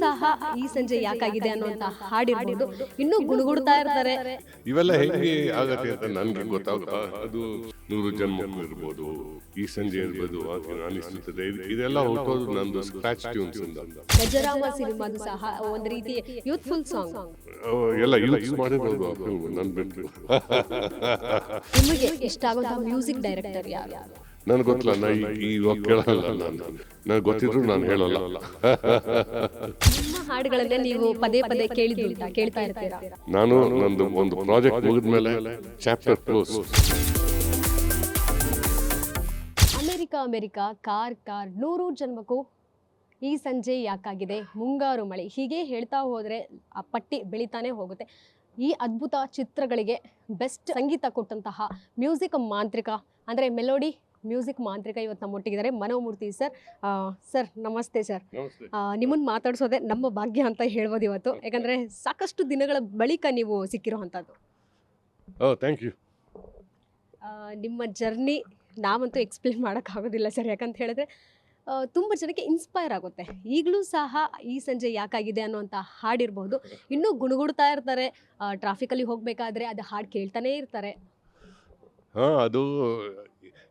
ಸಹ ಈ ಸಂಜೆ ಯಾಕಾಗಿದೆ ಅನ್ನುವಂತ ಹಾಡಿರ್ಬೋದು, ಇನ್ನೂ ಗುಣಗುಡ್ತಾ ಇರ್ತಾರೆ. ಇವೆಲ್ಲ ಹೆಂಗೆ ಆಗತ್ತೆ ಅಂತ ನನ್ಗೆ ಗೊತ್ತಾಗಲ್ಲ. ಅದು 100 ಜನ್ಮಕ್ಕೂ ಇರ್ಬೋದು, ಈ ಸಂಜೆ ಇರ್ಬೋದು ಅನಿಸ್ತದೆ. ಇದೆಲ್ಲ ಹುಟ್ಟೋದು ನಂದು ಸ್ಕ್ರಾಚ್ ಟ್ಯೂನ್ಸ್ ಇಂದ. ಗಜರಾಮ ಸಿನಿಮಾದು ಸಹ ಒಂದು ರೀತಿ ಯೂತ್ಫುಲ್ ಸಾಂಗ್. ಎಲ್ಲ ಯೂಸ್ ಮಾಡಿರೋದು ಆ ಫಿಲ್ಮ್ ನನ್ ಬಿಟ್ಟು. ನಿಮಗೆ ಇಷ್ಟ ಆಗುವಂತಹ ಮ್ಯೂಸಿಕ್ ಡೈರೆಕ್ಟರ್ ಯಾರು? ನನ್ಗೆ ಗೊತ್ತಿಲ್ಲ, ನಾ ಇವಾಗ ಕೇಳಲ್ಲ. ನನಗೆ ಗೊತ್ತಿದ್ರು ನಾನು ಹೇಳಲ್ಲ. ನಿಮ್ಮ ಹಾಡುಗಳನ್ನೇ ನೀವು ಪದೇ ಪದೇ ಕೇಳ್ತಾ ಇರ್ತೀರಾ? ನಾನು ನಂದು ಒಂದು ಪ್ರಾಜೆಕ್ಟ್ ಮುಗಿದ್ಮೇಲೆ ಚಾಪ್ಟರ್ ಕ್ಲೋಸ್. ಅಮೆರಿಕ ಕಾರ್ 100 ಜನ್ಮಕ್ಕೂ, ಈ ಸಂಜೆ ಯಾಕಾಗಿದೆ, ಮುಂಗಾರು ಮಳೆ, ಹೀಗೆ ಹೇಳ್ತಾ ಹೋದರೆ ಆ ಪಟ್ಟಿ ಬೆಳಿತಾನೆ ಹೋಗುತ್ತೆ. ಈ ಅದ್ಭುತ ಚಿತ್ರಗಳಿಗೆ ಬೆಸ್ಟ್ ಸಂಗೀತ ಕೊಟ್ಟಂತಹ ಮ್ಯೂಸಿಕ್ ಮಾಂತ್ರಿಕ ಅಂದರೆ ಮೆಲೋಡಿ ಮ್ಯೂಸಿಕ್ ಮಾಂತ್ರಿಕ ಇವತ್ತು ನಮ್ಮೊಟ್ಟಿಗಿದ್ದಾರೆ ಮನೋಮೂರ್ತಿ ಸರ್. ಸರ್ ನಮಸ್ತೆ ಸರ್. ನಿಮ್ಮನ್ನು ಮಾತಾಡಿಸೋದೆ ನಮ್ಮ ಭಾಗ್ಯ ಅಂತ ಹೇಳ್ಬೋದು ಇವತ್ತು, ಯಾಕಂದರೆ ಸಾಕಷ್ಟು ದಿನಗಳ ಬಳಿಕ ನೀವು ಸಿಕ್ಕಿರೋ ಅಂಥದ್ದು. Thank you. ನಿಮ್ಮ ಜರ್ನಿ ನಾವಂತೂ ಎಕ್ಸ್ಪ್ಲೇನ್ ಮಾಡೋಕ್ಕಾಗೋದಿಲ್ಲ ಸರ್, ಯಾಕಂತ ಹೇಳಿದ್ರೆ ತುಂಬ ಜನಕ್ಕೆ ಇನ್ಸ್ಪೈರ್ ಆಗುತ್ತೆ. ಈಗಲೂ ಸಹ ಈ ಸಂಜೆ ಯಾಕಾಗಿದೆ ಅನ್ನೋಂಥ ಹಾಡಿರ್ಬೋದು, ಇನ್ನೂ ಗುಣಗುಡ್ತಾ ಇರ್ತಾರೆ. ಟ್ರಾಫಿಕಲ್ಲಿ ಹೋಗಬೇಕಾದ್ರೆ ಅದು ಹಾಡು ಕೇಳ್ತಾನೇ ಇರ್ತಾರೆ. ಅದು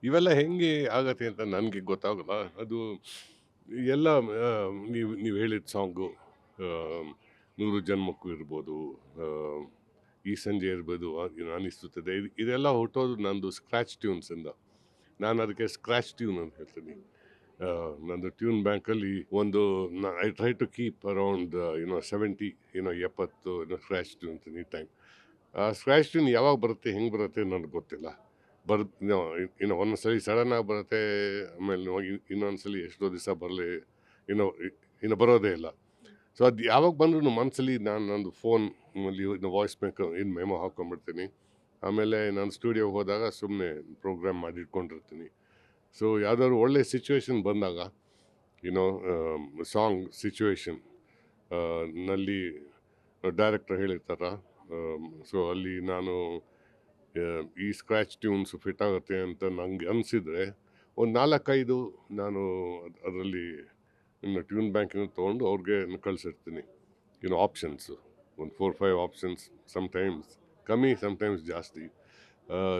ಇವೆಲ್ಲ ಹೆಂಗೆ ಆಗತ್ತೆ ಅಂತ ನನಗೆ ಗೊತ್ತಾಗಲ್ಲ. ಅದು ಎಲ್ಲ ನೀವು ಹೇಳಿದ ಸಾಂಗು 100 ಜನ್ಮಕ್ಕೂ ಇರ್ಬೋದು, ಈ ಸಂಜೆ ಇರ್ಬೋದು ಅನಿಸ್ತದೆ. ಇದೆಲ್ಲ ಹುಟ್ಟೋದು ನಂದು ಸ್ಕ್ರ್ಯಾಚ್ ಟ್ಯೂನ್ಸಿಂದ. ನಾನು ಅದಕ್ಕೆ ಸ್ಕ್ರ್ಯಾಚ್ ಟ್ಯೂನ್ ಅಂತ ಹೇಳ್ತೀನಿ. ನಂದು ಟ್ಯೂನ್ ಬ್ಯಾಂಕಲ್ಲಿ ಒಂದು I try to keep around 70 70 scratch tunes any time. Scratch tune ಯಾವಾಗ ಬರುತ್ತೆ, ಹೆಂಗೆ ಬರುತ್ತೆ ನನಗೆ ಗೊತ್ತಿಲ್ಲ. ಒಂದೊಂದ್ಸಲಿ ಸಡನ್ನಾಗಿ ಬರುತ್ತೆ, ಆಮೇಲೆ ಇನ್ನೊಂದ್ಸಲಿ ಎಷ್ಟೋ ದಿವಸ ಬರಲಿ ಇನ್ನು ಬರೋದೇ ಇಲ್ಲ. ಸೊ ಅದು ಯಾವಾಗ ಬಂದರೂ ಮನಸ್ಸಲ್ಲಿ ನಂದು ಫೋನಲ್ಲಿ ವಾಯ್ಸ್ ಮೆಮೊ ಹಾಕ್ಕೊಂಡ್ಬಿಡ್ತೀನಿ. ಆಮೇಲೆ ನಾನು ಸ್ಟುಡಿಯೋಗೆ ಹೋದಾಗ ಸುಮ್ಮನೆ ಪ್ರೋಗ್ರಾಮ್ ಮಾಡಿ ಇಟ್ಕೊಂಡಿರ್ತೀನಿ. ಸೊ ಯಾವುದಾದ್ರು ಒಳ್ಳೆ ಸಿಚುವೇಶನ್ ಬಂದಾಗ ಸಾಂಗ್ ಸಿಚುವೇಶನ್ ನಲ್ಲಿ ಡೈರೆಕ್ಟರ್ ಹೇಳಿರ್ತಾರ. ಸೊ ಅಲ್ಲಿ ನಾನು ಈ ಸ್ಕ್ರ್ಯಾಚ್ ಟ್ಯೂನ್ಸ್ ಫಿಟ್ ಆಗುತ್ತೆ ಅಂತ ನಂಗೆ ಅನಿಸಿದರೆ ಒಂದು 4-5 ನಾನು ಅದರಲ್ಲಿ ಟ್ಯೂನ್ ಬ್ಯಾಂಕಿನ ತೊಗೊಂಡು ಅವ್ರಿಗೆ ಕಳಿಸಿರ್ತೀನಿ. ಆಪ್ಷನ್ಸು ಒಂದು 4-5 ಆಪ್ಷನ್ಸ್, ಸಮ್ಟೈಮ್ಸ್ ಕಮ್ಮಿ ಸಮ್ಟೈಮ್ಸ್ ಜಾಸ್ತಿ.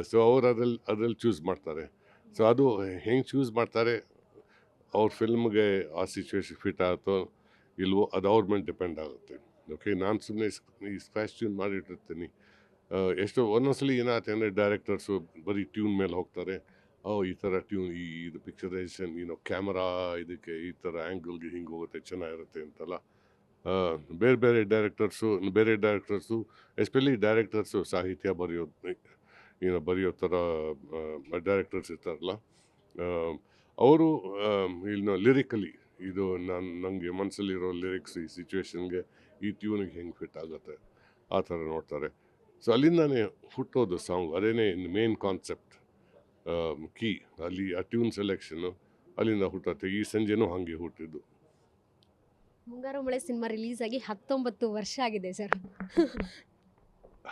ಸೊ ಅವ್ರು ಅದ್ರಲ್ಲಿ ಚೂಸ್ ಮಾಡ್ತಾರೆ. ಸೊ ಅದು ಹೆಂಗೆ ಚೂಸ್ ಮಾಡ್ತಾರೆ, ಅವ್ರ ಫಿಲ್ಮ್ಗೆ ಆ ಸಿಚುವೇಶನ್ ಫಿಟ್ ಆಗುತ್ತೋ ಇಲ್ವೋ ಅದು ಅವ್ರ ಮೇಲೆ ಡಿಪೆಂಡ್ ಆಗುತ್ತೆ. ಓಕೆ, ನಾನು ಸುಮ್ಮನೆ ಈ ಸ್ಕ್ರ್ಯಾಚ್ ಟ್ಯೂನ್ ಮಾಡಿಟ್ಟಿರ್ತೀನಿ. ಎಷ್ಟೋ ಒಂದೊಂದ್ಸಲಿ ಏನಾಗುತ್ತೆ ಅಂದರೆ ಡೈರೆಕ್ಟರ್ಸು ಬರೀ ಟ್ಯೂನ್ ಮೇಲೆ ಹೋಗ್ತಾರೆ. ಈ ಥರ ಟ್ಯೂನ್, ಇದು ಪಿಕ್ಚರೈಸೇಷನ್ ಕ್ಯಾಮರಾ ಇದಕ್ಕೆ ಈ ಥರ ಆ್ಯಂಗಲ್ಗೆ ಹಿಂಗೆ ಹೋಗುತ್ತೆ, ಚೆನ್ನಾಗಿರುತ್ತೆ ಅಂತೆಲ್ಲ. ಬೇರೆ ಡೈರೆಕ್ಟರ್ಸು ಎಸ್ಪೆಷಲಿ ಡೈರೆಕ್ಟರ್ಸು ಸಾಹಿತ್ಯ ಬರೆಯೋ ಥರ ಡೈರೆಕ್ಟರ್ಸ್ ಇರ್ತಾರಲ್ಲ, ಅವರು ಲಿರಿಕಲಿ ಇದು ನನಗೆ ಮನಸ್ಸಲ್ಲಿರೋ ಲಿರಿಕ್ಸ್ ಈ ಸಿಚುವೇಶನ್ಗೆ ಈ ಟ್ಯೂನಿಗೆ ಹೆಂಗೆ ಫಿಟ್ ಆಗುತ್ತೆ ಆ ಥರ ನೋಡ್ತಾರೆ. ಸೊ ಅಲ್ಲಿಂದಾನೇ ಹುಟ್ಟೋದು ಸಾಂಗ್. ಅದೇನೇ ಮೇನ್ ಕಾನ್ಸೆಪ್ಟ್, ಕೀ ಅಲ್ಲಿ ಆ ಟ್ಯೂನ್ ಸೆಲೆಕ್ಷನ್ನು ಅಲ್ಲಿಂದ ಹುಟ್ಟುತ್ತೆ. ಈ ಸಂಜೆನೂ ಹಾಗೆ ಹುಟ್ಟಿದ್ದು. ಮುಂಗಾರು ಮಳೆ ಸಿನಿಮಾ ರಿಲೀಸ್ ಆಗಿ 19 ವರ್ಷ ಆಗಿದೆ ಸರ್.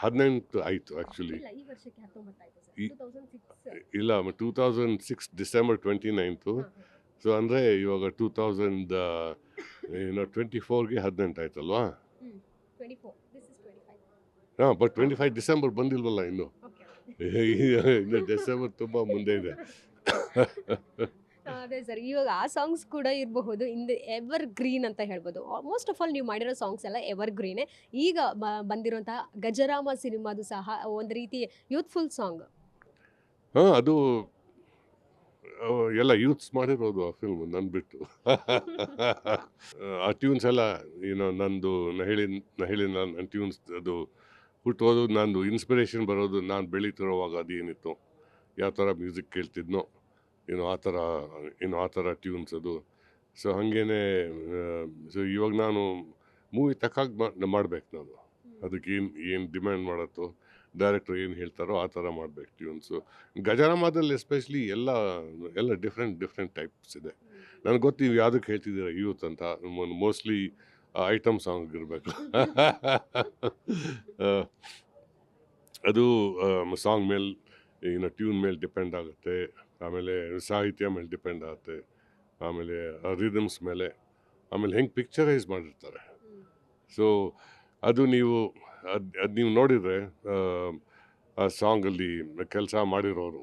18 ಆಯಿತು ಆ್ಯಕ್ಚುಲಿ. ಈ ವರ್ಷಕ್ಕೆ 19 ಆಯಿತು ಸರ್. 2006 ಇಲ್ಲ, 2006 ಡಿಸೆಂಬರ್ 29. ಸೊ ಅಂದರೆ ಇವಾಗ 2024ಗೆ 18 ಆಯ್ತಲ್ವಾ? 24. This is 25. ಹಾಂ, ಬಟ್ 25 ಡಿಸೆಂಬರ್ ಬಂದಿಲ್ವಲ್ಲ ಇನ್ನು. ಇನ್ನು ಡಿಸೆಂಬರ್ ತುಂಬ ಮುಂದೆ ಇದೆ. ಅದೇ ಸರ್, ಇವಾಗ ಆ ಸಾಂಗ್ಸ್ ಕೂಡ ಇರಬಹುದು, ಇಂದ ಎವರ್ ಗ್ರೀನ್ ಅಂತ ಹೇಳ್ಬೋದು. ಮೋಸ್ಟ್ ಆಫ್ ಆಲ್ ನೀವು ಮಾಡಿರೋ ಸಾಂಗ್ಸ್ ಎಲ್ಲ ಎವರ್ ಗ್ರೀನೇ. ಈಗ ಬಂದಿರುವಂತಹ ಗಜರಾಮ ಸಿನಿಮಾದು ಸಹ ಒಂದು ರೀತಿ ಯೂತ್ಫುಲ್ ಸಾಂಗ್. ಅದು ಎಲ್ಲ ಯೂತ್ಸ್ ಮಾಡಿರೋದು ಆ ಫಿಲ್ಮ್ ನನ್ನ ಬಿಟ್ಟು. ಆ ಟ್ಯೂನ್ಸ್ ಎಲ್ಲ ನಂದು ನನ್ನ ಟ್ಯೂನ್ಸ್ ಅದು ಹುಟ್ಟೋದು, ನಂದು ಇನ್ಸ್ಪಿರೇಷನ್ ಬರೋದು ನಾನು ಬೆಳೀತಿರೋವಾಗ ಅದೇನಿತ್ತು, ಯಾವ ಥರ ಮ್ಯೂಸಿಕ್ ಕೇಳ್ತಿದ್ನೋ ಆ ಥರ ಟ್ಯೂನ್ಸ್ ಅದು. ಸೊ ಹಾಗೇನೆ ಸೊ ಇವಾಗ ನಾನು ಮೂವಿ ತಕ್ಕಾಗಿ ಮಾಡ್ಬೇಕು. ನಾನು ಅದಕ್ಕೆ ಏನು ಡಿಮ್ಯಾಂಡ್ ಮಾಡತ್ತೋ, ಡೈರೆಕ್ಟ್ರ್ ಏನು ಹೇಳ್ತಾರೋ ಆ ಥರ ಮಾಡ್ಬೇಕು ಟ್ಯೂನ್ಸು. ಗಜರಾಮದಲ್ಲಿ ಎಸ್ಪೆಷಲಿ ಎಲ್ಲ ಡಿಫ್ರೆಂಟ್ ಟೈಪ್ಸ್ ಇದೆ. ನನಗೆ ಗೊತ್ತು ನೀವು ಯಾವುದಕ್ಕೆ ಹೇಳ್ತಿದ್ದೀರ ಯೂತ್ ಅಂತ. ಮೋಸ್ಟ್ಲಿ ಐಟಮ್ ಸಾಂಗ್ ಇರಬೇಕು. ಅದು ಸಾಂಗ್ ಮೇಲೆ ಟ್ಯೂನ್ ಮೇಲೆ ಡಿಪೆಂಡ್ ಆಗುತ್ತೆ, ಆಮೇಲೆ ಸಾಹಿತ್ಯ ಮೇಲೆ ಡಿಪೆಂಡ್ ಆಗುತ್ತೆ, ಆಮೇಲೆ ರಿದಮ್ಸ್ ಮೇಲೆ, ಆಮೇಲೆ ಹೆಂಗೆ ಪಿಕ್ಚರೈಸ್ ಮಾಡಿರ್ತಾರೆ ಸೊ ಅದು ನೀವು ಅದು ನೀವು ನೋಡಿದರೆ ಆ ಸಾಂಗಲ್ಲಿ ಕೆಲಸ ಮಾಡಿರೋರು,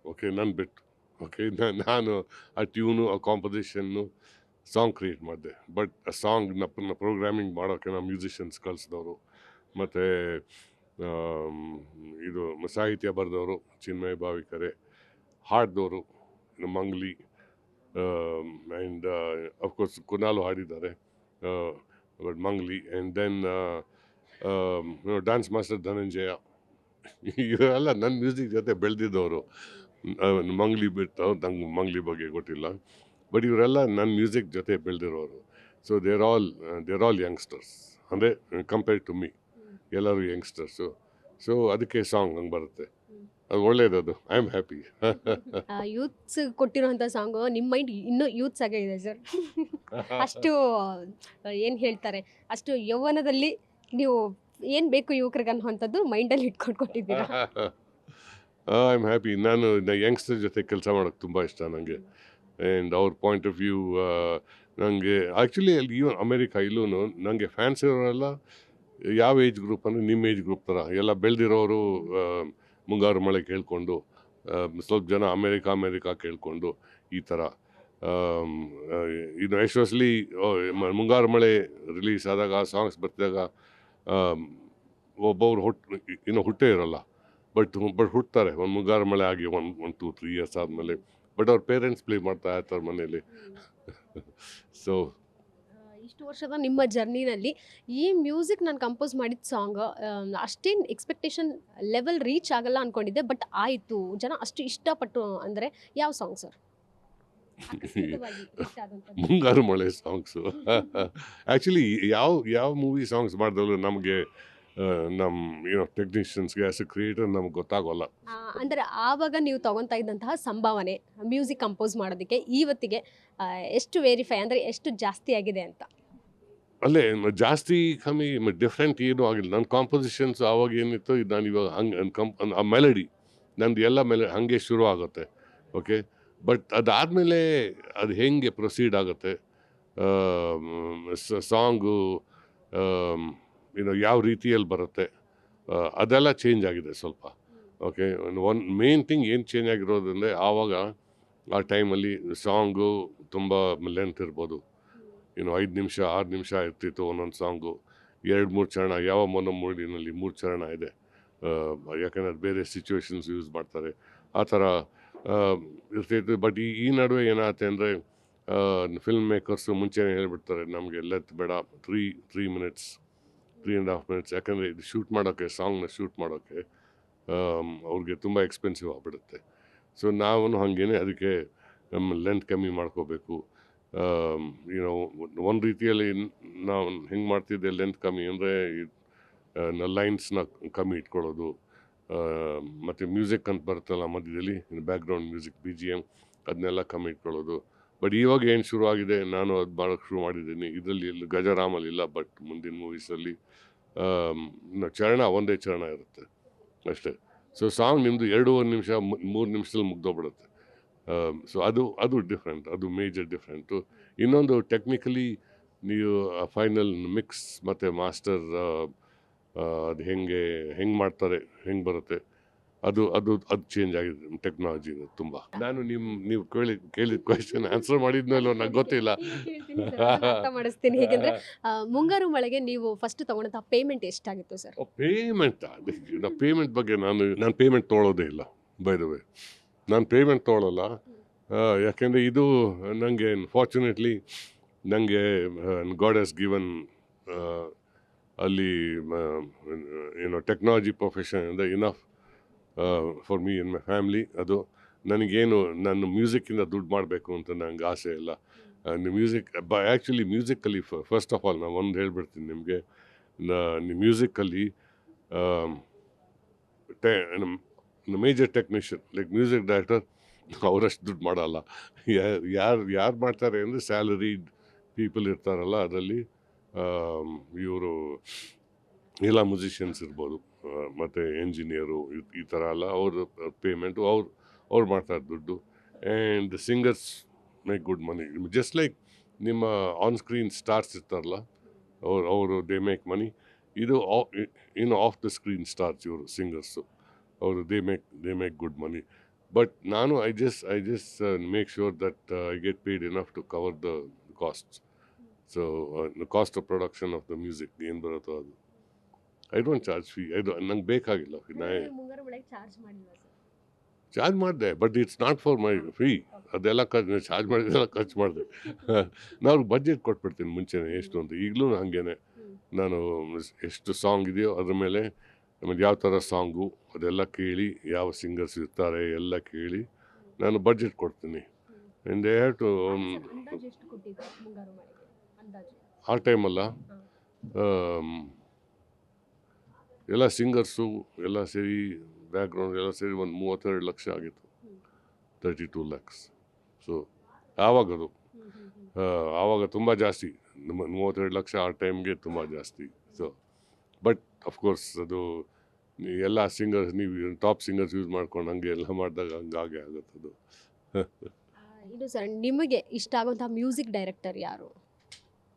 ಓಕೆ, ನನ್ನ ಬಿಟ್ಟು, ಓಕೆ, ನಾನು ಆ ಟ್ಯೂನು, ಆ ಕಾಂಪೊಸಿಷನ್ನು, ಸಾಂಗ್ ಕ್ರಿಯೇಟ್ ಮಾಡಿದೆ. ಬಟ್ ಆ ಸಾಂಗ್ನ ಪ್ರೋಗ್ರಾಮಿಂಗ್ ಮಾಡೋಕ್ಕೆ ನಾವು ಮ್ಯೂಸಿಷಿಯನ್ಸ್ ಕಳಿಸಿದವರು, ಮತ್ತು ಇದು ಸಾಹಿತ್ಯ ಬರೆದವರು ಚಿನ್ಮಯ ಭಾವಿಕರೆ, ಹಾಡಿದವರು ಮಂಗ್ಲಿ, ಆ್ಯಂಡ್ ಅಫ್ಕೋರ್ಸ್ ಕುನಾಲು ಹಾಡಿದ್ದಾರೆ, but Mangli, and then dance master Dhananjaya. ಇವರೆಲ್ಲ ನನ್ನ ಮ್ಯೂಸಿಕ್ ಜೊತೆ ಬೆಳೆದಿದ್ದವರು. ಮಂಗ್ಲಿ ಬಿಟ್ಟು ನಂಗೆ ಮಂಗ್ಲಿ ಬಗ್ಗೆ ಗೊತ್ತಿಲ್ಲ, ಬಟ್ ಇವರೆಲ್ಲ ನನ್ನ ಮ್ಯೂಸಿಕ್ ಜೊತೆ ಬೆಳೆದಿರೋರು. ಸೊ ದೇರ್ ಆಲ್ ಯಂಗ್ಸ್ಟರ್ಸ್, ಅಂದರೆ ಕಂಪೇರ್ಡ್ ಟು ಮೀ ಎಲ್ಲರೂ ಯಂಗ್ಸ್ಟರ್ಸು. ಸೊ ಅದಕ್ಕೆ ಸಾಂಗ್ ಹಂಗೆ ಬರುತ್ತೆ, ಅದು ಒಳ್ಳೇದದು. I am happy. ಯೂತ್ಸ್ ಕೊಟ್ಟಿರೋಂಥ ಸಾಂಗು ನಿಮ್ಮ ಮೈಂಡ್ ಇನ್ನೂ ಯೂತ್ಸ್ ಆಗೇ ಇದೆ ಸರ್. ಅಷ್ಟು ಏನು ಹೇಳ್ತಾರೆ, ಅಷ್ಟು ಯೌವನದಲ್ಲಿ ನೀವು ಏನು ಬೇಕು ಯುವಕರಿಗೆ ಅನ್ನುವಂಥದ್ದು ಮೈಂಡಲ್ಲಿ ಇಟ್ಕೊಂಡು ಕೊಟ್ಟಿದ್ದೀರಾ. I am happy. ನಾನು ಯಂಗ್ಸ್ಟರ್ ಜೊತೆ ಕೆಲಸ ಮಾಡೋಕ್ಕೆ ತುಂಬ ಇಷ್ಟ ನನಗೆ. ಆ್ಯಂಡ್ ಅವ್ರ ಪಾಯಿಂಟ್ ಆಫ್ ವ್ಯೂ ನನಗೆ ಆ್ಯಕ್ಚುಲಿ ಅಲ್ಲಿ ಈವನ್ ಅಮೇರಿಕಾ ಇಲ್ಲೂ ನನಗೆ ಫ್ಯಾನ್ಸ್ ಇರೋರೆಲ್ಲ ಯಾವ ಏಜ್ ಗ್ರೂಪ್ ಅಂದರೆ ನಿಮ್ಮ ಏಜ್ ಗ್ರೂಪ್ ಥರ ಎಲ್ಲ ಬೆಳೆದಿರೋರು. ಮುಂಗಾರು ಮಳೆ ಕೇಳಿಕೊಂಡು, ಸ್ವಲ್ಪ ಜನ ಅಮೇರಿಕಾ ಕೇಳಿಕೊಂಡು, ಈ ಥರ. ಇದು ಎಸ್ಪೆಷಲಿ ಮುಂಗಾರು ಮಳೆ ರಿಲೀಸ್ ಆದಾಗ, ಆ ಸಾಂಗ್ಸ್ ಬರ್ತಿದಾಗ ಒಬ್ಬೊಬ್ರು ಹುಟ್ಟೇ ಇರೋಲ್ಲ, ಬಟ್ ಹುಟ್ತಾರೆ ಒಂದು ಮುಂಗಾರು ಮಳೆ ಆಗಿ 1-2-3 ಇಯರ್ಸ್ ಆದಮೇಲೆ. ಬಟ್ ಅವ್ರ ಪೇರೆಂಟ್ಸ್ ಪ್ಲೇ ಮಾಡ್ತಾ ಇರ್ತಾರೆ ಮನೇಲಿ. ಸೊ ಇಷ್ಟು ವರ್ಷದ ನಿಮ್ಮ ಜರ್ನಿನಲ್ಲಿ ಈ ಮ್ಯೂಸಿಕ್ ನಾನು ಕಂಪೋಸ್ ಮಾಡಿದ ಸಾಂಗ್ ಅಷ್ಟೇನು ಎಕ್ಸ್ಪೆಕ್ಟೇಷನ್ ಲೆವೆಲ್ ರೀಚ್ ಆಗಲ್ಲ ಅಂದ್ಕೊಂಡಿದ್ದೆ, ಬಟ್ ಆಯಿತು, ಜನ ಅಷ್ಟು ಇಷ್ಟಪಟ್ಟು ಅಂದರೆ ಯಾವ ಸಾಂಗ್ ಸರ್? ಮುಂಗಾರು ಮಳೆ ಸಾಂಗ್ಸು. ಆ್ಯಕ್ಚುಲಿ ಯಾವ ಮೂವಿ ಸಾಂಗ್ಸ್ ಮಾಡಿದವರು ನಮಗೆ, ನಮ್ಮ ಟೆಕ್ನಿಷಿಯನ್ಸ್ಗೆ ಆ್ಯಸ್ ಎ ಕ್ರಿಯೇಟರ್ ನಮ್ಗೆ ಗೊತ್ತಾಗೋಲ್ಲ. ಅಂದರೆ ಆವಾಗ ನೀವು ತಗೊತಾ ಇದ್ದಂತಹ ಸಂಭಾವನೆ ಮ್ಯೂಸಿಕ್ ಕಂಪೋಸ್ ಮಾಡೋದಕ್ಕೆ ಇವತ್ತಿಗೆ ಎಷ್ಟು ವೆರಿಫೈ ಅಂದರೆ ಎಷ್ಟು ಜಾಸ್ತಿ ಆಗಿದೆ ಅಂತ? ಅಲ್ಲೇ ಜಾಸ್ತಿ ಕಮ್ಮಿ ಡಿಫ್ರೆಂಟ್ ಏನೂ ಆಗಿಲ್ಲ. ನನ್ನ ಕಾಂಪೋಸಿಷನ್ಸ್ ಆವಾಗ ಏನಿತ್ತು, ಇದು ನಾನು ಇವಾಗ ಹಂಗೆ ಆ ಮೆಲಡಿ ನಂದು ಎಲ್ಲ ಹಾಗೆ ಶುರು ಆಗುತ್ತೆ, ಓಕೆ. ಬಟ್ ಅದಾದಮೇಲೆ ಅದು ಹೆಂಗೆ ಪ್ರೊಸೀಡ್ ಆಗುತ್ತೆ, ಸಾಂಗು ಯಾವ ರೀತಿಯಲ್ಲಿ ಬರುತ್ತೆ, ಅದೆಲ್ಲ ಚೇಂಜ್ ಆಗಿದೆ ಸ್ವಲ್ಪ, ಓಕೆ. ಒನ್ ಮೇನ್ ಥಿಂಗ್ ಏನು ಚೇಂಜ್ ಆಗಿರೋದಂದರೆ, ಆವಾಗ ಆ ಟೈಮಲ್ಲಿ ಸಾಂಗು ತುಂಬ ಲೆಂತ್ ಇರ್ಬೋದು, 5 ನಿಮಿಷ 6 ನಿಮಿಷ ಇರ್ತಿತ್ತು ಒಂದೊಂದು ಸಾಂಗು. 2-3 ಚರಣ, ಯಾವ ಮೊನಮೂಡಿನಲ್ಲಿ 3 ಚರಣ ಇದೆ, ಯಾಕಂದರೆ ಬೇರೆ ಸಿಚುವೇಶನ್ಸ್ ಯೂಸ್ ಮಾಡ್ತಾರೆ, ಆ ಥರ ಇರ್ತಿತ್ತು. ಬಟ್ ಈ ನಡುವೆ ಏನಾಗುತ್ತೆ ಅಂದರೆ, ಫಿಲ್ಮ್ ಮೇಕರ್ಸು ಮುಂಚೆನೇ ಹೇಳಿಬಿಡ್ತಾರೆ, ನಮಗೆ ಲೆಂತ್ ಬೇಡ, 3 ಮಿನಿಟ್ಸ್ 3.5 ಮಿನಿಟ್ಸ್, ಯಾಕಂದರೆ ಇದು ಶೂಟ್ ಮಾಡೋಕ್ಕೆ, ಸಾಂಗ್ನ ಶೂಟ್ ಮಾಡೋಕ್ಕೆ ಅವ್ರಿಗೆ ತುಂಬ ಎಕ್ಸ್ಪೆನ್ಸಿವ್ ಆಗಿಬಿಡುತ್ತೆ. ಸೊ ನಾವು ಹಾಗೇನೆ ಅದಕ್ಕೆ ನಮ್ಮ ಲೆಂತ್ ಕಮ್ಮಿ ಮಾಡ್ಕೋಬೇಕು. ಒಂದು ರೀತಿಯಲ್ಲಿ ನಾವು ಹೆಂಗೆ ಮಾಡ್ತಿದ್ದೆ ಲೆಂತ್ ಕಮ್ಮಿ ಅಂದರೆ, ಲೈನ್ಸ್ನ ಕಮ್ಮಿ ಇಟ್ಕೊಳ್ಳೋದು, ಮತ್ತು ಮ್ಯೂಸಿಕ್ ಅಂತ ಬರುತ್ತಲ್ಲ ಮಧ್ಯದಲ್ಲಿ, ಬ್ಯಾಕ್ಗ್ರೌಂಡ್ ಮ್ಯೂಸಿಕ್ BGM ಅದನ್ನೆಲ್ಲ ಕಮ್ಮಿ ಇಟ್ಕೊಳ್ಳೋದು. ಬಟ್ ಇವಾಗ ಏನು ಶುರು ಆಗಿದೆ, ನಾನು ಅದು ಮಾಡೋಕ್ಕೆ ಶುರು ಮಾಡಿದ್ದೀನಿ. ಇದರಲ್ಲಿ ಗಜರಾಮಲ್ಲಿ ಇಲ್ಲ, ಬಟ್ ಮುಂದಿನ ಮೂವೀಸಲ್ಲಿ ಚರಣ ಒಂದೇ ಚರಣ ಇರುತ್ತೆ ಅಷ್ಟೇ. ಸೊ ಸಾಂಗ್ ನಿಮ್ಮದು 2.5 ನಿಮಿಷ 3 ನಿಮಿಷದಲ್ಲಿ ಮುಗ್ದೋಗ್ಬಿಡುತ್ತೆ. ಸೊ ಅದು ಡಿಫ್ರೆಂಟ್, ಅದು ಮೇಜರ್ ಡಿಫ್ರೆಂಟು. ಇನ್ನೊಂದು ಟೆಕ್ನಿಕಲಿ ನೀವು ಫೈನಲ್ ಮಿಕ್ಸ್ ಮತ್ತು ಮಾಸ್ಟರ್ ಅದು ಹೆಂಗೆ ಮಾಡ್ತಾರೆ, ಹೆಂಗೆ ಬರುತ್ತೆ, ಅದು ಚೇಂಜ್ ಆಗಿದೆ ಟೆಕ್ನಾಲಜಿ ತುಂಬ. ನಾನು ನೀವು ಕೇಳಿದ ಕ್ವೆಶ್ಚನ್ ಆನ್ಸರ್ ಮಾಡಿದ್ಮೇಲೆ ನಂಗೆ ಗೊತ್ತಿಲ್ಲ. ಅರ್ಥ ಮಾಡಿಸ್ತೀನಿ. ಹೇಗೆಂದರೆ ಮುಂಗಾರು ಮಳೆಗೆ ನೀವು ಫಸ್ಟ್ ತಗೊಂಡಂತಹ ಪೇಮೆಂಟ್ ಎಷ್ಟಾಗಿತ್ತು ಸರ್? ಪೇಮೆಂಟ್ ಬಗ್ಗೆ ನಾನು ಪೇಮೆಂಟ್ ತೊಗೊಳೋದೇ ಇಲ್ಲ, ಬೈ ದ ವೇ. ನಾನು ಪೇಮೆಂಟ್ ತೊಗೊಳ್ಳಲ್ಲ, ಯಾಕೆಂದರೆ ಇದು ನನಗೆ ಫಾರ್ಚುನೇಟ್ಲಿ ನನಗೆ ಗಾಡ್ ಹ್ಯಾಸ್ ಗಿವನ್ ಅಲ್ಲಿ ಟೆಕ್ನಾಲಜಿ ಪ್ರೊಫೆಷನ್ ಅಂದರೆ enough for me and my family. ಅದು ನನಗೇನು ನನ್ನ ಮ್ಯೂಸಿಕ್ಕಿಂದ ದುಡ್ಡು ಮಾಡಬೇಕು ಅಂತ ನನಗೆ ಆಸೆ ಇಲ್ಲ. Actually musically first of all ನಾನು ಒಂದು ಹೇಳ್ಬಿಡ್ತೀನಿ ನಿಮಗೆ, musically major technician like music director ಅವರಷ್ಟು ದುಡ್ಡು ಮಾಡಲ್ಲ. ಯಾರು ಮಾಡ್ತಾರೆ ಅಂದರೆ ಸ್ಯಾಲರಿಡ್ ಪೀಪಲ್ ಇರ್ತಾರಲ್ಲ, ಅದರಲ್ಲಿ ಇವರು ಎಲ್ಲ ಮ್ಯೂಸಿಷಿಯನ್ಸ್ ಇರ್ಬೋದು, ಮತ್ತು ಎಂಜಿನಿಯರು, ಈ ಥರ ಎಲ್ಲ ಅವ್ರ ಪೇಮೆಂಟು ಅವ್ರು ಮಾಡ್ತಾರೆ ದುಡ್ಡು. And singers make good money. Just like ನಿಮ್ಮ ಆನ್ ಸ್ಕ್ರೀನ್ ಸ್ಟಾರ್ಸ್ ಇರ್ತಾರಲ್ಲ, ಅವರು ದೇ ಮೇಕ್ ಮನಿ. ಇದು ಇನ್ನು ಆಫ್ ದ ಸ್ಕ್ರೀನ್ ಸ್ಟಾರ್ಸ್ ಇವರು ಸಿಂಗರ್ಸು, ಅವರು they make good money. But ನಾನು I just make sure that I get paid enough to cover the costs. So the cost of production of the music ಏನು ಬರುತ್ತೋ ಅದು. I don't charge fee. ನಂಗೆ ಬೇಕಾಗಿಲ್ಲ ಮುಂಗಾರು ಮಳೆಗೆ charge ಮಾಡಿಲ್ವಾ sir? Charge ಮಾಡಿದೆ, but it's not for my fee. ಅದೆಲ್ಲ ಚಾರ್ಜ್ ಮಾಡಿದೆಲ್ಲ ಖರ್ಚು ಮಾಡಿದೆ. ನಾನು ಬಡ್ಜೆಟ್ ಕೊಟ್ಬಿಡ್ತೀನಿ ಮುಂಚೆನೇ ಎಷ್ಟು ಅಂತ. ಈಗಲೂ ಹಾಗೇನೆ, ನಾನು ಎಷ್ಟು ಸಾಂಗ್ ಇದೆಯೋ ಅದ್ರ ಮೇಲೆ ಆಮೇಲೆ ಯಾವ ಥರ ಸಾಂಗು ಅದೆಲ್ಲ ಕೇಳಿ, ಯಾವ ಸಿಂಗರ್ಸ್ ಇರ್ತಾರೆ ಎಲ್ಲ ಕೇಳಿ ನಾನು ಬಡ್ಜೆಟ್ ಕೊಡ್ತೀನಿ. ಆ್ಯಂಡ್ ದೇ ಹ್ಯಾವ್ ಟು ಅಂದಾಜು ಎಷ್ಟು ಕೊಟ್ಟಿದ್ರು ಮುಂಗಾರು ಮಳೆಗೆ ಅಂದಾಜು? ಆ ಟೈಮಲ್ಲ ಎಲ್ಲ ಸಿಂಗರ್ಸು ಎಲ್ಲ ಸೇರಿ ಬ್ಯಾಕ್ಗ್ರೌಂಡ್ ಎಲ್ಲ ಸೇರಿ ಒಂದು 32 ಲಕ್ಷ ಆಗಿತ್ತು, 32 lakhs. ಸೊ ಆವಾಗದು ಆವಾಗ ತುಂಬ ಜಾಸ್ತಿ, 32 ಲಕ್ಷ ಆ ಟೈಮ್ಗೆ ತುಂಬ ಜಾಸ್ತಿ. ಸೊ ಬಟ್ ಅಫ್ಕೋರ್ಸ್ ಅದು ಎಲ್ಲ ಸಿಂಗರ್ಸ್, ನೀವು ಟಾಪ್ ಸಿಂಗರ್ಸ್ ಯೂಸ್ ಮಾಡ್ಕೊಂಡು ಹಂಗೆ ಎಲ್ಲ ಮಾಡಿದಾಗ ಹಂಗಾಗೆ ಆಗುತ್ತದು. ಇದು ಸರ್, ನಿಮಗೆ ಇಷ್ಟ ಆಗುವಂಥ ಮ್ಯೂಸಿಕ್ ಡೈರೆಕ್ಟರ್ ಯಾರು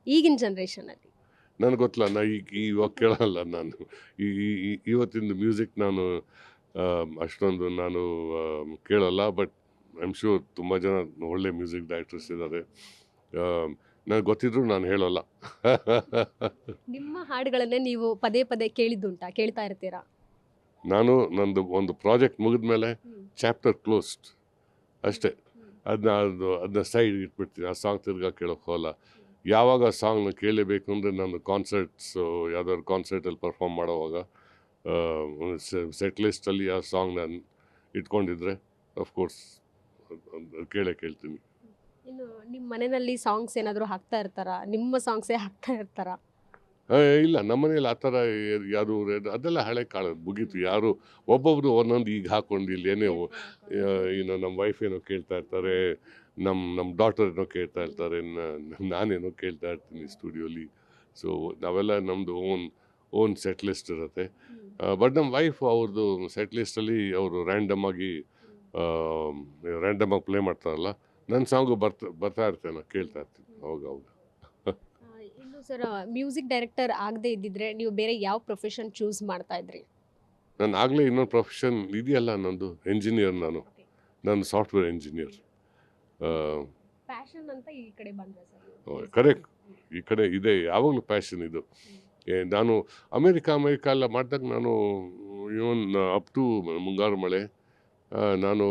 ಈಗಿನ ಜನ್ರೇಷನಲ್ಲಿ? ನನಗೆ ಗೊತ್ತಿಲ್ಲ, ಇವಾಗ ಕೇಳಲ್ಲ ನಾನು. ಇವತ್ತಿನ ಮ್ಯೂಸಿಕ್ ನಾನು ಅಷ್ಟೊಂದು ನಾನು ಕೇಳಲ್ಲ. ಬಟ್ ಐ ಆಮ್ ಶ್ಯೂರ್ ತುಂಬ ಜನ ಒಳ್ಳೆ ಮ್ಯೂಸಿಕ್ ಡೈರೆಕ್ಟರ್ಸ್ ಇದ್ದಾರೆ. ನನಗೆ ಗೊತ್ತಿದ್ರು ನಾನು ಹೇಳೋಲ್ಲ. ನಿಮ್ಮ ಹಾಡುಗಳನ್ನೇ ನೀವು ಪದೇ ಪದೇ ಕೇಳ್ತಾ ಇರ್ತೀರಾ? ನಾನು ನಂದು ಒಂದು ಪ್ರಾಜೆಕ್ಟ್ ಮುಗಿದ ಮೇಲೆ ಚಾಪ್ಟರ್ ಕ್ಲೋಸ್ಡ್ ಅಷ್ಟೇ. ಅದನ್ನ ಸೈಡ್ ಇಟ್ಬಿಡ್ತೀನಿ. ಆ ಸಾಂಗ್ ತಿರ್ಗಾ ಕೇಳೋಕೆ ಹೋಗಲ್ಲ. ಯಾವಾಗ ಆ ಸಾಂಗ್ನ ಕೇಳಲೇಬೇಕು ಅಂದರೆ ನಾನು ಯಾವ್ದಾದ್ರು ಕಾನ್ಸರ್ಟಲ್ಲಿ ಪರ್ಫಾರ್ಮ್ ಮಾಡೋವಾಗ ಸೆಟ್ ಲಿಸ್ಟಲ್ಲಿ ಆ ಸಾಂಗ್ ನಾನು ಇಟ್ಕೊಂಡಿದ್ರೆ ಅಫ್ಕೋರ್ಸ್ ಕೇಳ್ತೀನಿ. ಇನ್ನು ನಿಮ್ಮ ಮನೆಯಲ್ಲಿ ಸಾಂಗ್ಸ್ ಏನಾದರೂ ಹಾಕ್ತಾ ಇರ್ತಾರಾ? ನಿಮ್ಮ ಸಾಂಗ್ಸೇ ಹಾಕ್ತಾ ಇರ್ತಾರಾ? ಇಲ್ಲ, ನಮ್ಮನೇಲಿ ಆ ಥರ ಯಾರು ಅದೆಲ್ಲ ಹಳೆ ಕಾಲದ ಮುಗೀತು. ಯಾರು ಒಬ್ಬೊಬ್ರು ಒಂದೊಂದು ಈಗ ಹಾಕೊಂಡು ಇಲ್ಲಿ ಏನೋ ನಮ್ಮ ವೈಫ್ ಏನೋ ಕೇಳ್ತಾ ಇರ್ತಾರೆ, ನಮ್ಮ ಡಾಟರ್ ಏನೋ ಕೇಳ್ತಾ ಇರ್ತಾರೆ, ನಾನೇನೋ ಕೇಳ್ತಾ ಇರ್ತೀನಿ ಸ್ಟುಡಿಯೋಲಿ. ಸೊ ನಾವೆಲ್ಲ ನಮ್ಮದು ಓನ್ ಸೆಟ್ ಲಿಸ್ಟ್ ಇರುತ್ತೆ. ಬಟ್ ನಮ್ಮ ವೈಫ್ ಅವ್ರದ್ದು ಸೆಟ್ ಲಿಸ್ಟಲ್ಲಿ ಅವರು ರ್ಯಾಂಡಮ್ ಆಗಿ ಪ್ಲೇ ಮಾಡ್ತಾರಲ್ಲ, ನನ್ನ ಸಾಂಗು ಬರ್ತಾ ಇರ್ತೇನೆ, ನಾನು ಕೇಳ್ತಾ ಇರ್ತೀನಿ ಅವಾಗ. ಇನ್ನು ಸರ್, ಮ್ಯೂಸಿಕ್ ಡೈರೆಕ್ಟರ್ ಆಗದೆ ಇದ್ದಿದ್ರೆ ನೀವು ಬೇರೆ ಯಾವ ಪ್ರೊಫೆಷನ್ ಚೂಸ್ ಮಾಡ್ತಾ ಇದ್ರಿ? ನಾನು ಆಗಲೇ ಇನ್ನೊಂದು ಪ್ರೊಫೆಷನ್ ಇದೆಯಲ್ಲ, ನಂದು ಎಂಜಿನಿಯರ್. ನಾನು ಸಾಫ್ಟ್ವೇರ್ ಎಂಜಿನಿಯರ್. ಪ್ಯಾಷನ್ ಅಂತ ಈ ಕಡೆ ಬಂದ್ರೆ ಸರ್? ಕರೆಕ್ಟ್, ಈ ಕಡೆ ಇದೆ ಯಾವಾಗಲೂ ಪ್ಯಾಷನ್ ಇದು. ನಾನು ಅಮೇರಿಕಾ ಎಲ್ಲ ಮಾಡಿದಾಗ ನಾನು ಇವನ್ ಅಪ್ ಟು ಮುಂಗಾರು ಮಳೆ ನಾನು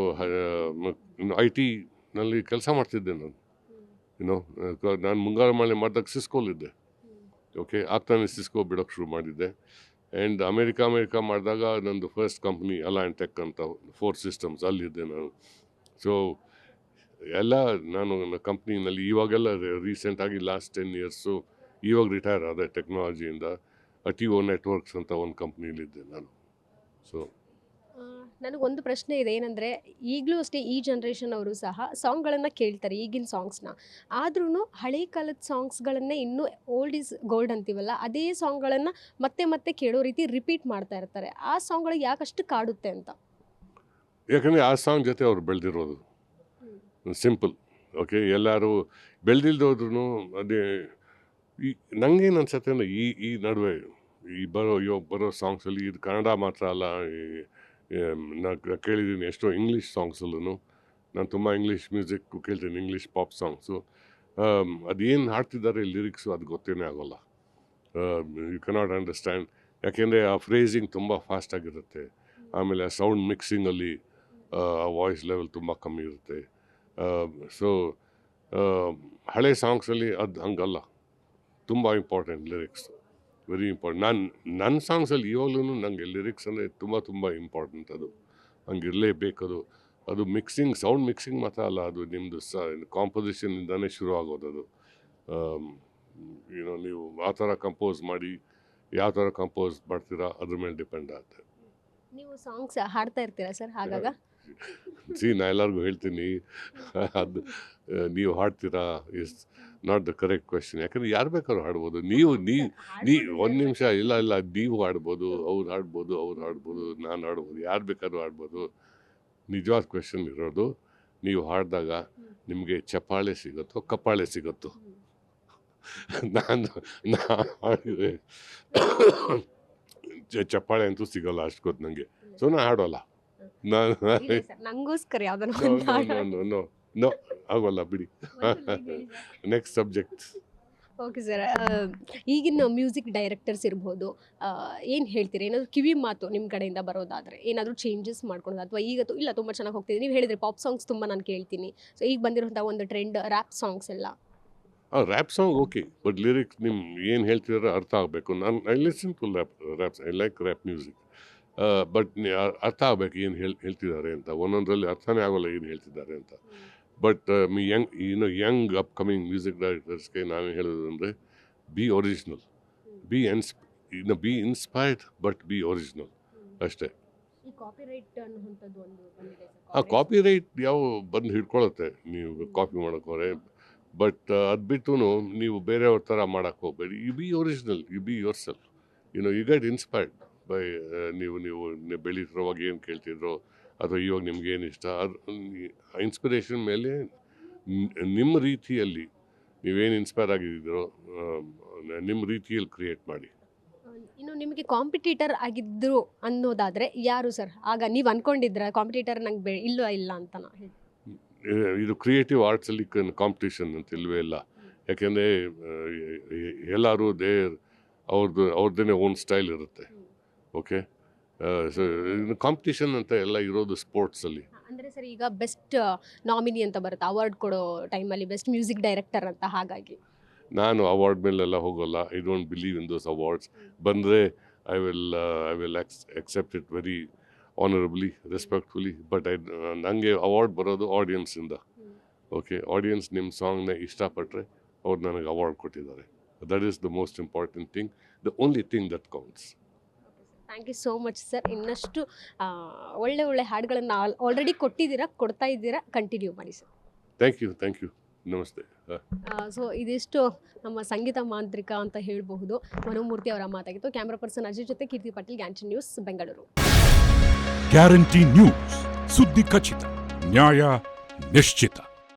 IT-ನಲ್ಲಿ ಕೆಲಸ ಮಾಡ್ತಿದ್ದೆ. ನಾನು ಮುಂಗಾರು ಮಳೆ ಮಾಡಿದಾಗ ಸಿಸ್ಕೋಲಿದ್ದೆ. ಓಕೆ, ಆಗ್ತಾನೆ ಸಿಸ್ಕೋ ಬಿಡೋಕ್ಕೆ ಶುರು ಮಾಡಿದ್ದೆ. ಆ್ಯಂಡ್ ಅಮೇರಿಕಾ ಮಾಡಿದಾಗ ನಂದು ಫಸ್ಟ್ ಕಂಪ್ನಿ ಅಲೈನ್ ಟೆಕ್ ಅಂತ 4 systems ಅಲ್ಲಿದ್ದೆ ನಾನು. ಸೊ ಎಲ್ಲ ನಾನು ನನ್ನ ಕಂಪ್ನಿನಲ್ಲಿ ಇವಾಗೆಲ್ಲ ರೀಸೆಂಟಾಗಿ ಲಾಸ್ಟ್ 10 years ಇವಾಗ ರಿಟೈರ್ ಆದೆ ಟೆಕ್ನಾಲಜಿಯಿಂದ. TO ನೆಟ್ವರ್ಕ್ಸ್ ಅಂತ ಒಂದು ಕಂಪ್ನಿಲಿದ್ದೆ ನಾನು. ಸೊ ನನಗೊಂದು ಪ್ರಶ್ನೆ ಇದೆ, ಏನಂದರೆ ಈಗಲೂ ಅಷ್ಟೇ ಈ ಜನ್ರೇಷನ್ ಅವರು ಸಹ ಸಾಂಗ್ಗಳನ್ನು ಕೇಳ್ತಾರೆ, ಈಗಿನ ಸಾಂಗ್ಸ್ನ. ಆದ್ರೂ ಹಳೆ ಕಾಲದ ಸಾಂಗ್ಸ್ಗಳನ್ನೇ ಇನ್ನೂ ಓಲ್ಡ್ ಈಸ್ ಗೋಲ್ಡ್ ಅಂತೀವಲ್ಲ, ಅದೇ ಸಾಂಗ್ಗಳನ್ನು ಮತ್ತೆ ಕೇಳೋ ರೀತಿ ರಿಪೀಟ್ ಮಾಡ್ತಾ ಇರ್ತಾರೆ. ಆ ಸಾಂಗ್ಗಳಿಗೆ ಯಾಕಷ್ಟು ಕಾಡುತ್ತೆ ಅಂತ? ಯಾಕಂದರೆ ಆ ಸಾಂಗ್ ಜೊತೆ ಅವ್ರು ಬೆಳೆದಿರೋದು. ಸಿಂಪಲ್. ಓಕೆ, ಎಲ್ಲರೂ ಬೆಳೆದಿಲ್ದೋದ್ರೂ ಅದೇ ನನಗೇನು ಅನ್ಸುತ್ತೆ ಅಂದರೆ ಈ ನಡುವೆ ಬರೋ ಸಾಂಗ್ಸಲ್ಲಿ ಇದು ಕನ್ನಡ ಮಾತ್ರ ಅಲ್ಲ, ನಾನು ಕೇಳಿದ್ದೀನಿ ಎಷ್ಟೋ ಇಂಗ್ಲೀಷ್ ಸಾಂಗ್ಸಲ್ಲೂ. ನಾನು ತುಂಬ ಇಂಗ್ಲೀಷ್ ಮ್ಯೂಸಿಕ್ ಕೇಳ್ತೀನಿ, ಇಂಗ್ಲೀಷ್ ಪಾಪ್ ಸಾಂಗ್ಸು. ಅದೇನು ಹಾಡ್ತಿದ್ದಾರೆ ಲಿರಿಕ್ಸು ಅದು ಗೊತ್ತೇನೇ ಆಗೋಲ್ಲ. You cannot understand. ಯಾಕೆಂದರೆ ಆ ಫ್ರೇಸಿಂಗ್ ತುಂಬ ಫಾಸ್ಟಾಗಿರುತ್ತೆ. ಆಮೇಲೆ ಆ ಸೌಂಡ್ ಮಿಕ್ಸಿಂಗಲ್ಲಿ ಆ ವಾಯ್ಸ್ ಲೆವೆಲ್ ತುಂಬ ಕಮ್ಮಿ ಇರುತ್ತೆ. ಸೊ ಹಳೆ ಸಾಂಗ್ಸಲ್ಲಿ ಅದು ಹಂಗಲ್ಲ, ತುಂಬ ಇಂಪಾರ್ಟೆಂಟ್ ಲಿರಿಕ್ಸ್, ವೆರಿ ಇಂಪಾರ್ಟೆಂಟ್. ನನ್ನ ಸಾಂಗ್ಸಲ್ಲಿ ಇವಾಗಲೂ ನನಗೆ ಲಿರಿಕ್ಸ್ ಅಂದರೆ ತುಂಬ ಇಂಪಾರ್ಟೆಂಟ್. ಅದು ಹಂಗಿರಲೇಬೇಕದು. ಅದು ಮಿಕ್ಸಿಂಗ್, ಸೌಂಡ್ ಮಿಕ್ಸಿಂಗ್ ಮಾತ್ರ ಅಲ್ಲ, ಅದು ನಿಮ್ಮದು ಕಾಂಪೋಸಿಷನಿಂದನೇ ಶುರು ಆಗೋದದು. ನೀವು ಆ ಥರ ಕಂಪೋಸ್ ಮಾಡಿ ಯಾವ ಥರ ಕಂಪೋಸ್ ಮಾಡ್ತೀರಾ ಅದ್ರ ಮೇಲೆ ಡಿಪೆಂಡ್ ಆಗುತ್ತೆ. ನೀವು ಸಾಂಗ್ಸ್ ಹಾಡ್ತಾ ಇರ್ತೀರಾ ಸರ್ ಹಾಗಾಗ? ನಾ ಎಲ್ಲರಿಗೂ ಹೇಳ್ತೀನಿ, ಅದು ನೀವು ಹಾಡ್ತೀರಾ is not the correct question. ಯಾಕಂದರೆ ಯಾರು ಬೇಕಾದ್ರೂ ಹಾಡ್ಬೋದು. ನೀವು ಒಂದು ನಿಮಿಷ ಇಲ್ಲ ನೀವು ಹಾಡ್ಬೋದು, ಅವ್ರು ಹಾಡ್ಬೋದು, ನಾನು ಹಾಡ್ಬೋದು, ಯಾರು ಬೇಕಾದ್ರೂ ಹಾಡ್ಬೋದು. ನಿಜವಾದ ಕ್ವೆಶನ್ ಇರೋದು, ನೀವು ಹಾಡಿದಾಗ ನಿಮಗೆ ಚಪ್ಪಾಳೆ ಸಿಗುತ್ತೋ ಕಪ್ಪಾಳೆ ಸಿಗುತ್ತೋ. ನಾನು ಹಾಡಿದ್ರೆ ಚಪ್ಪಾಳೆ ಅಂತೂ ಸಿಗೋಲ್ಲ ಅಷ್ಟು ಗೊತ್ತು ನನಗೆ, ಸೊ ನಾನು ಹಾಡೋಲ್ಲ. ನಾನು ನಂಗೋಸ್ಕರ ಯಾವ್ದನ್ನ ನೋ ಆಗೋಲ್ಲ ಬಿಡಿ. Next subject. ಓಕೆ ಸರ್, ಈಗಿನ ಮ್ಯೂಸಿಕ್ ಡೈರೆಕ್ಟರ್ಸ್ ಇರ್ಬೋದು, ಏನು ಹೇಳ್ತೀರಿ? ಏನಾದರೂ ಕಿವಿ ಮಾತು ನಿಮ್ಮ ಕಡೆಯಿಂದ ಬರೋದಾದರೆ ಏನಾದರೂ ಚೇಂಜಸ್ ಮಾಡ್ಕೊಳೋದು, ಅಥವಾ ಈಗ ಇಲ್ಲ ತುಂಬ ಚೆನ್ನಾಗಿ ಹೋಗ್ತಿದೆ, ನೀವು ಹೇಳಿದ್ರೆ ಪಾಪ್ ಸಾಂಗ್ಸ್ ತುಂಬ ನಾನು ಕೇಳ್ತೀನಿ, ಸೊ ಈಗ ಬಂದಿರೋಂಥ ಒಂದು ಟ್ರೆಂಡ್ ರ್ಯಾಪ್ ಸಾಂಗ್ಸ್ ಎಲ್ಲ. Rap song okay, but lyrics ನಿಮ್ಮ ಏನು ಹೇಳ್ತಿದಾರೆ ಅರ್ಥ ಆಗಬೇಕು. I listen to raps, I like rap music, but ಅರ್ಥ ಆಗಬೇಕು ಏನು ಹೇಳ್ತಿದ್ದಾರೆ ಅಂತ. ಒಂದೊಂದರಲ್ಲಿ ಅರ್ಥನೇ ಆಗೋಲ್ಲ ಏನು ಹೇಳ್ತಿದ್ದಾರೆ ಅಂತ. ಬಟ್ ಯಂಗ್ ಅಪ್ಕಮಿಂಗ್ ಮ್ಯೂಸಿಕ್ ಡೈರೆಕ್ಟರ್ಸ್ಗೆ ನಾವೇನು ಹೇಳೋದು ಅಂದರೆ, B original, B inspired, but B original ಅಷ್ಟೇ. ಕಾಪಿ ರೈಟ್ ಯಾವ ಬಂದು ಹಿಡ್ಕೊಳತ್ತೆ ನೀವು ಕಾಪಿ ಮಾಡೋಕೋರೆ, ಬಟ್ ಅದು ಬಿಟ್ಟು ನೀವು ಬೇರೆಯವ್ರ ಥರ ಮಾಡೋಕ್ಕೆ ಹೋಗಬೇಡಿ. You be original, you be yourself, you get inspired by ನೀವು ಬೆಳೀತಿರೋವಾಗ ಏನು ಕೇಳ್ತಿದ್ರೋ, ಅಥವಾ ಇವಾಗ ನಿಮ್ಗೇನು ಇಷ್ಟ, ಅದು ಇನ್ಸ್ಪಿರೇಷನ್ ಮೇಲೆ ನಿಮ್ಮ ರೀತಿಯಲ್ಲಿ ನೀವೇನು ಇನ್ಸ್ಪೈರ್ ಆಗಿದ್ದೀರೋ ನಿಮ್ಮ ರೀತಿಯಲ್ಲಿ ಕ್ರಿಯೇಟ್ ಮಾಡಿ. ಇನ್ನು ನಿಮಗೆ ಕಾಂಪಿಟೇಟರ್ ಆಗಿದ್ರು ಅನ್ನೋದಾದರೆ ಯಾರು ಸರ್? ಆಗ ನೀವು ಅಂದ್ಕೊಂಡಿದ್ರ ಕಾಂಪಿಟೇಟರ್ ನಂಗೆ ಇಲ್ಲ ಅಂತ ಹೇಳಿ? ಇದು ಕ್ರಿಯೇಟಿವ್ ಆರ್ಟ್ಸಲ್ಲಿ ಕಾಂಪಿಟೇಷನ್ ಅಂತ ಇಲ್ಲವೇ ಇಲ್ಲ. ಯಾಕೆಂದರೆ ಎಲ್ಲರೂ ಅವ್ರದ್ದೇ ಓನ್ ಸ್ಟೈಲ್ ಇರುತ್ತೆ. ಓಕೆ, ಸೊ ಕಾಂಪಿಟೇಷನ್ ಅಂತ ಎಲ್ಲ ಇರೋದು ಸ್ಪೋರ್ಟ್ಸಲ್ಲಿ. ಅಂದರೆ ಸರ್, ಈಗ ಬೆಸ್ಟ್ ನಾಮಿನಿ ಅಂತ ಬರುತ್ತೆ ಅವಾರ್ಡ್ ಕೊಡೋ ಟೈಮಲ್ಲಿ, ಬೆಸ್ಟ್ ಮ್ಯೂಸಿಕ್ ಡೈರೆಕ್ಟರ್ ಅಂತ. ಹಾಗಾಗಿ ನಾನು ಅವಾರ್ಡ್ ಮೇಲೆಲ್ಲ ಹೋಗೋಲ್ಲ. I don't believe in those awards. ಬಂದರೆ I will accept it very honourably, respectfully. But ನನಗೆ ಅವಾರ್ಡ್ ಬರೋದು ಆಡಿಯನ್ಸಿಂದ. ಓಕೆ, ಆಡಿಯನ್ಸ್ ನಿಮ್ಮ ಸಾಂಗ್ನ ಇಷ್ಟಪಟ್ಟರೆ ಅವ್ರು ನನಗೆ ಅವಾರ್ಡ್ ಕೊಟ್ಟಿದ್ದಾರೆ. That is the most important thing, the only thing that counts. Thank you so much sir. ಇನ್ನಷ್ಟು ಒಳ್ಳೆ ಹಾಡುಗಳನ್ನು ಆಲ್ರೆಡಿ ಕೊಡ್ತಾ ಇದ್ದೀರಾ, ಕಂಟಿನ್ಯೂ ಮಾಡಿ ಸರ್. ಥ್ಯಾಂಕ್ ಯು, ನಮಸ್ತೆ. ಸೊ ಇದಿಷ್ಟು ನಮ್ಮ ಸಂಗೀತ ಮಾಂತ್ರಿಕ ಅಂತ ಹೇಳಬಹುದು ಮನೋಮೂರ್ತಿ ಅವರ ಮಾತಾಗಿತ್ತು. ಕ್ಯಾಮ್ರಾ ಪರ್ಸನ್ ಅಜಯ್ ಜೊತೆ Keerthi Patil, guarantee news, Bengaluru. Guarantee news, ಸುದ್ದಿ ಖಚಿತ, ನ್ಯಾಯ ನಿಶ್ಚಿತ.